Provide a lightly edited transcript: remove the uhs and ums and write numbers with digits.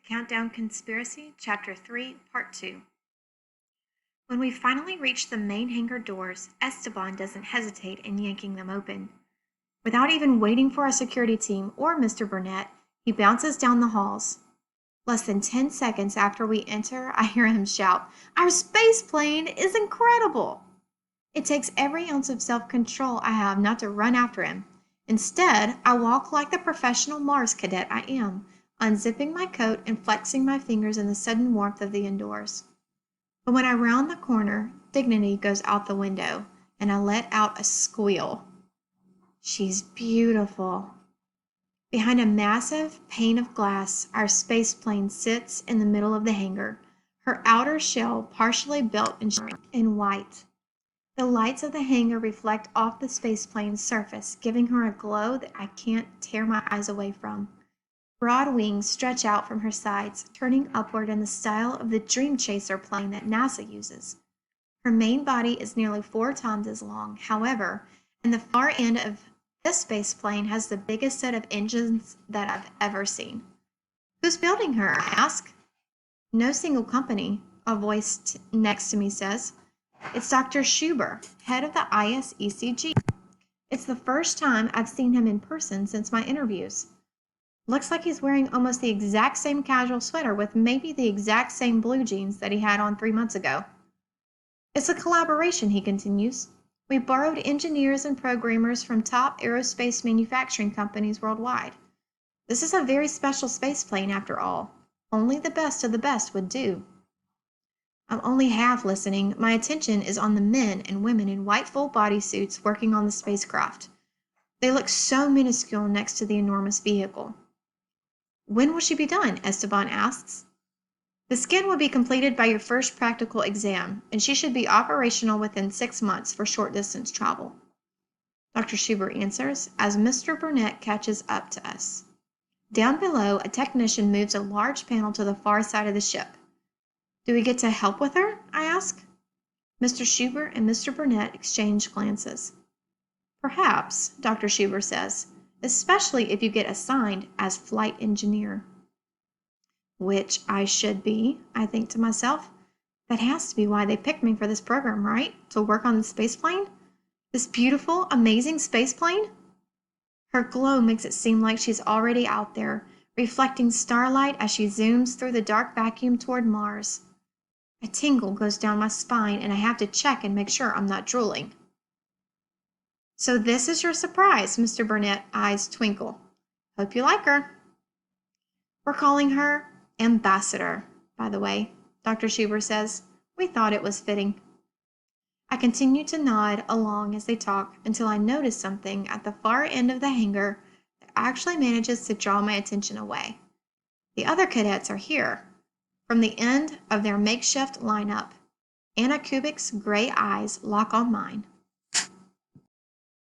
Countdown Conspiracy, Chapter 3, Part 2. When we finally reach the main hangar doors, Esteban doesn't hesitate in yanking them open. Without even waiting for our security team or Mr. Burnett, he bounces down the halls. Less than 10 seconds after we enter, I hear him shout, "Our space plane is incredible!" It takes every ounce of self-control I have not to run after him. Instead, I walk like the professional Mars cadet I am, unzipping my coat and flexing my fingers in the sudden warmth of the indoors. But when I round the corner, dignity goes out the window, and I let out a squeal. She's beautiful. Behind a massive pane of glass, our space plane sits in the middle of the hangar, her outer shell partially built in white. The lights of the hangar reflect off the spaceplane's surface, giving her a glow that I can't tear my eyes away from. Broad wings stretch out from her sides, turning upward in the style of the Dream Chaser plane that NASA uses. Her main body is nearly 4 times as long, however, and the far end of this spaceplane has the biggest set of engines that I've ever seen. "Who's building her?" I ask. "No single company," a voice next to me says. "It's Dr. Schuber, head of the ISECG. It's the first time I've seen him in person since my interviews. Looks like he's wearing almost the exact same casual sweater with maybe the exact same blue jeans that he had on 3 months ago." "It's a collaboration," he continues. "We borrowed engineers and programmers from top aerospace manufacturing companies worldwide. This is a very special spaceplane after all. Only the best of the best would do." I'm only half listening. My attention is on the men and women in white full body suits working on the spacecraft. They look so minuscule next to the enormous vehicle. "When will she be done?" Esteban asks. "The skin will be completed by your first practical exam, and she should be operational within 6 months for short-distance travel," Dr. Schubert answers as Mr. Burnett catches up to us. Down below, a technician moves a large panel to the far side of the ship. "Do we get to help with her?" I ask. Mr. Schubert and Mr. Burnett exchange glances. "Perhaps," Dr. Schubert says, "especially if you get assigned as flight engineer." Which I should be, I think to myself. That has to be why they picked me for this program, right? To work on the spaceplane? This beautiful, amazing spaceplane? Her glow makes it seem like she's already out there, reflecting starlight as she zooms through the dark vacuum toward Mars. A tingle goes down my spine, and I have to check and make sure I'm not drooling. "So this is your surprise," Mr. Burnett's eyes twinkle. "Hope you like her." "We're calling her Ambassador, by the way," Dr. Schubert says. "We thought it was fitting." I continue to nod along as they talk until I notice something at the far end of the hangar that actually manages to draw my attention away. The other cadets are here. From the end of their makeshift lineup, Anna Kubik's gray eyes lock on mine.